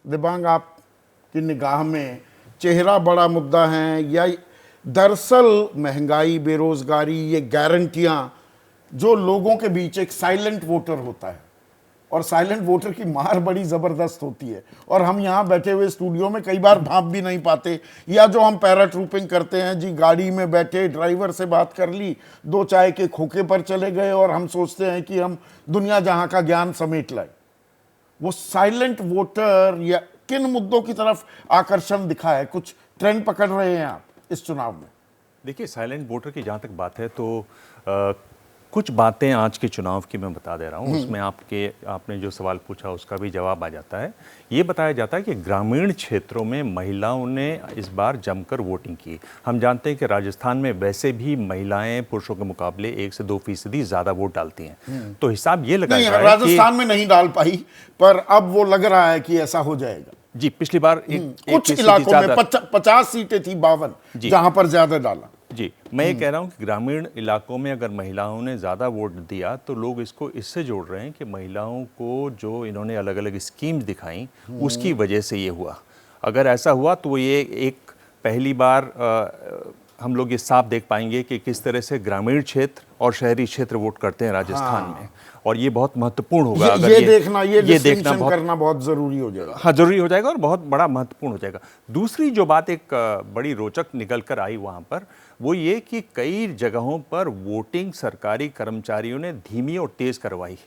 दिबांग, आपकी निगाह में चेहरा बड़ा मुद्दा है या दरअसल महंगाई, बेरोजगारी, ये गारंटियां जो लोगों के बीच एक साइलेंट वोटर होता है, और साइलेंट वोटर की मार बड़ी ज़बरदस्त होती है, और हम यहाँ बैठे हुए स्टूडियो में कई बार भाप भी नहीं पाते, या जो हम पैराट्रूपिंग करते हैं जी, गाड़ी में बैठे ड्राइवर से बात कर ली, 2 चाय के खोखे पर चले गए और हम सोचते हैं कि हम दुनिया जहाँ का ज्ञान समेट लाए। वो साइलेंट वोटर या किन मुद्दों की तरफ आकर्षण दिखा है? कुछ ट्रेंड पकड़ रहे हैं आप इस चुनाव में? देखिए, साइलेंट वोटर की जहाँ तक बात है तो कुछ बातें आज के चुनाव की मैं बता दे रहा हूँ। उसमें आपने जो सवाल पूछा उसका भी जवाब आ जाता है। ये बताया जाता है कि ग्रामीण क्षेत्रों में महिलाओं ने इस बार जमकर वोटिंग की। हम जानते हैं कि राजस्थान में वैसे भी महिलाएं पुरुषों के मुकाबले 1 से 2% ज़्यादा वोट डालती हैं। तो हिसाब ये लगाया जाए, राजस्थान में नहीं डाल पाई, पर अब वो लग रहा है कि ऐसा हो जाएगा। जी, पिछली बार कुछ इलाकों में 50 सीटें थी, 52 जहां पर ज्यादा डाला। जी, मैं ये कह रहा हूँ कि ग्रामीण इलाकों में अगर महिलाओं ने ज़्यादा वोट दिया तो लोग इसको इससे जोड़ रहे हैं कि महिलाओं को जो इन्होंने अलग अलग स्कीम्स दिखाई उसकी वजह से ये हुआ। अगर ऐसा हुआ तो ये एक पहली बार हम लोग ये साफ देख पाएंगे कि किस तरह से ग्रामीण क्षेत्र और शहरी क्षेत्र वोट करते हैं राजस्थान में, और ये बहुत महत्वपूर्ण होगा। अगर ये देखना करना बहुत जरूरी हो जाएगा। हाँ, जरूरी हो जाएगा और बहुत बड़ा महत्वपूर्ण हो जाएगा। दूसरी जो बात एक बड़ी रोचक निकल कर आई वहाँ पर, वो ये कि कई जगहों पर वोटिंग सरकारी कर्मचारियों ने धीमी और तेज करवाई,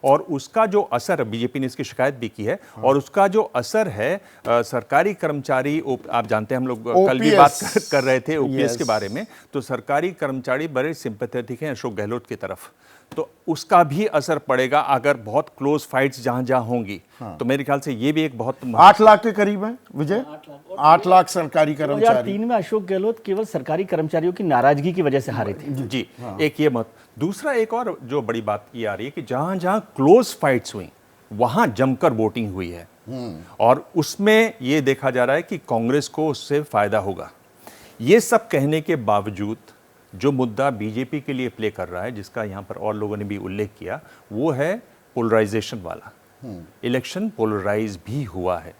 और उसका जो असर, बीजेपी ने इसकी शिकायत भी की है, और उसका जो असर है सरकारी कर्मचारी, आप जानते हैं हम लोग कल भी बात कर रहे थे ओपीएस के बारे में, तो सरकारी कर्मचारी बड़े सिंपैथेटिक हैं अशोक गहलोत की तरफ, तो उसका भी असर पड़ेगा अगर बहुत क्लोज फाइट्स जहां जहां होंगी। तो मेरे ख्याल से ये भी एक बहुत 8 लाख के करीब है विजय, 8 लाख सरकारी कर्मचारी। 2003 में अशोक गहलोत केवल सरकारी कर्मचारियों की नाराजगी की वजह से हारे थे। जी, एक ये मत। दूसरा एक और जो बड़ी बात ये आ रही है कि जहां जहां क्लोज फाइट्स हुई वहां जमकर वोटिंग हुई है, और उसमें ये देखा जा रहा है कि कांग्रेस को उससे फायदा होगा। ये सब कहने के बावजूद जो मुद्दा बीजेपी के लिए प्ले कर रहा है, जिसका यहाँ पर और लोगों ने भी उल्लेख किया, वो है पोलराइजेशन वाला। इलेक्शन पोलराइज भी हुआ है।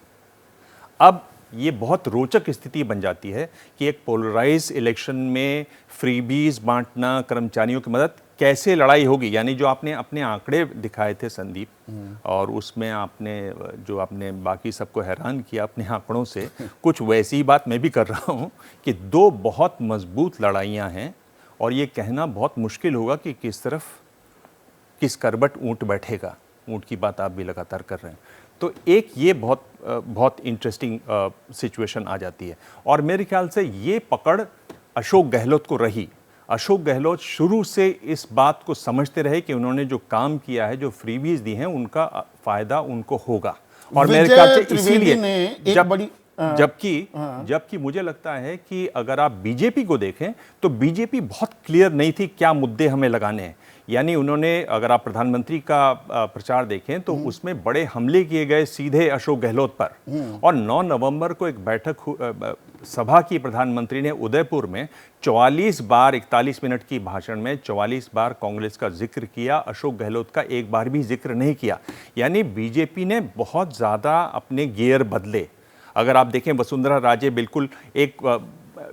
अब ये बहुत रोचक स्थिति बन जाती है कि एक पोलराइज इलेक्शन में फ्रीबीज बांटना, कर्मचारियों की मदद, कैसे लड़ाई होगी। यानी जो आपने अपने आंकड़े दिखाए थे संदीप, और उसमें आपने बाकी सबको हैरान किया अपने आंकड़ों से, कुछ वैसी ही बात मैं भी कर रहा हूँ कि 2 बहुत मजबूत लड़ाइयाँ हैं, और ये कहना बहुत मुश्किल होगा कि किस तरफ किस करबट ऊंट बैठेगा। ऊंट की बात आप भी लगातार कर रहे हैं। तो एक ये बहुत इंटरेस्टिंग सिचुएशन आ जाती है, और मेरे ख्याल से ये पकड़ अशोक गहलोत को रही। अशोक गहलोत शुरू से इस बात को समझते रहे कि उन्होंने जो काम किया है, जो फ्रीबीज दी हैं, उनका फायदा उनको होगा, और मेरे ख्याल से इसीलिए जबकि मुझे लगता है कि अगर आप बीजेपी को देखें तो बीजेपी बहुत क्लियर नहीं थी क्या मुद्दे हमें लगाने हैं। यानी उन्होंने, अगर आप प्रधानमंत्री का प्रचार देखें तो उसमें बड़े हमले किए गए सीधे अशोक गहलोत पर, और 9 नवंबर को एक बैठक सभा की प्रधानमंत्री ने उदयपुर में 44 बार 41 मिनट की भाषण में 44 बार कांग्रेस का जिक्र किया, अशोक गहलोत का एक बार भी जिक्र नहीं किया। यानी बीजेपी ने बहुत ज़्यादा अपने गियर बदले। अगर आप देखें, वसुंधरा राजे, बिल्कुल एक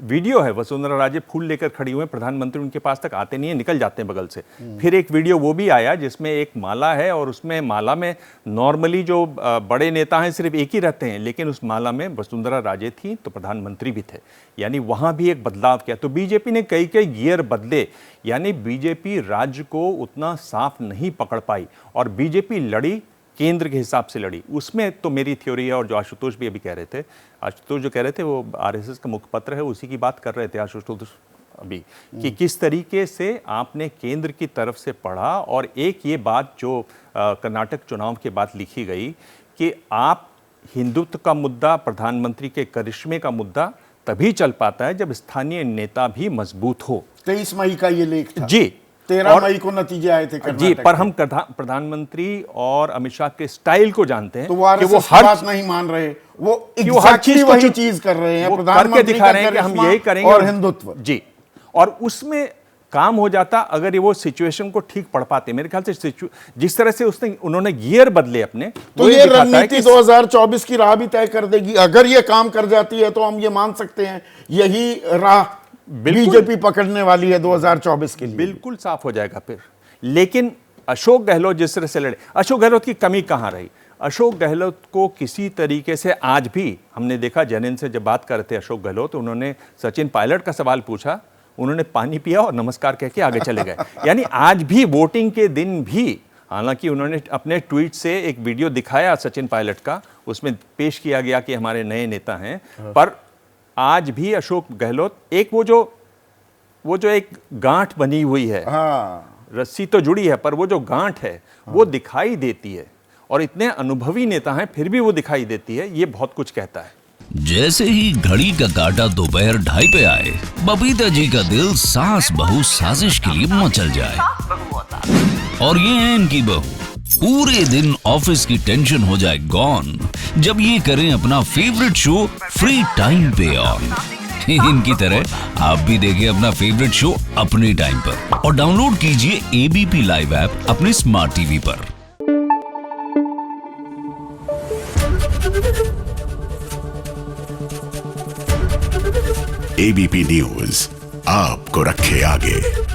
वीडियो है, वसुंधरा राजे फूल लेकर खड़ी हुए, प्रधानमंत्री उनके पास तक आते नहीं है, निकल जाते हैं बगल से। फिर एक वीडियो वो भी आया जिसमें एक माला है, और उसमें माला में नॉर्मली जो बड़े नेता हैं सिर्फ एक ही रहते हैं, लेकिन उस माला में वसुंधरा राजे थी तो प्रधानमंत्री भी थे। यानी वहाँ भी एक बदलाव किया। तो बीजेपी ने कई गियर बदले। यानी बीजेपी राज्य को उतना साफ नहीं पकड़ पाई, और बीजेपी लड़ी केंद्र के हिसाब से लड़ी। उसमें तो मेरी थ्योरी है, और जो आशुतोष भी अभी कह रहे थे, आशुतोष जो कह रहे थे वो आरएसएस का मुखपत्र है, उसी की बात कर रहे थे आशुतोष अभी, कि किस तरीके से आपने केंद्र की तरफ से पढ़ा। और एक ये बात जो कर्नाटक चुनाव के बाद लिखी गई कि आप हिंदुत्व का मुद्दा, प्रधानमंत्री के करिश्मे का मुद्दा तभी चल पाता है जब स्थानीय नेता भी मजबूत हो। 23 मई का ये लेख था। जी, 13 मई को नतीजे आए थे जी, पर हम प्रधानमंत्री और अमित शाह के स्टाइल को जानते हैं, तो वो कि वो हर बात नहीं मान रहे, वो हर चीज वही चीज कर रहे हैं, प्रधानमंत्री दिखा रहे हैं कि हम यही करेंगे और हिंदुत्व। जी, और उसमें काम हो जाता अगर ये वो सिचुएशन को ठीक पढ़ पाते। मेरे ख्याल से जिस तरह से उन्होंने गियर बदले अपने, तो वो ये दिखाता है रणनीति कि 2024 की राह भी तय कर देगी। अगर ये काम कर जाती है तो हम ये मान सकते हैं यही राह बीजेपी पकड़ने वाली है 2024 के लिए। बिल्कुल साफ हो जाएगा फिर। लेकिन अशोक गहलोत जिस तरह से लड़े, अशोक गहलोत की कमी कहां रही? अशोक गहलोत को किसी तरीके से आज भी हमने देखा, जैन से जब बात कर रहे थे अशोक गहलोत, उन्होंने सचिन पायलट का सवाल पूछा, उन्होंने पानी पिया और नमस्कार कह के आगे चले गए। यानी आज भी वोटिंग के दिन भी, हालांकि उन्होंने अपने ट्वीट से एक वीडियो दिखाया सचिन पायलट का, उसमें पेश किया गया कि हमारे नए नेता हैं, पर आज भी अशोक गहलोत एक वो जो एक गांठ बनी हुई है, रस्सी तो जुड़ी है पर वो जो गांठ है वो दिखाई देती है, और इतने अनुभवी नेता हैं फिर भी वो दिखाई देती है। ये बहुत कुछ कहता है। जैसे ही घड़ी का काटा दोपहर 2:30 पे आए, बबीता जी का दिल सास बहू साजिश के लिए मचल जाए। और ये है इनकी बहू, पूरे दिन ऑफिस की टेंशन हो जाए गॉन जब ये करें अपना फेवरेट शो फ्री टाइम पे ऑन। इनकी तरह आप भी देखिए अपना फेवरेट शो अपने टाइम पर और डाउनलोड कीजिए एबीपी लाइव ऐप अपने स्मार्ट टीवी पर। एबीपी न्यूज आपको रखे आगे।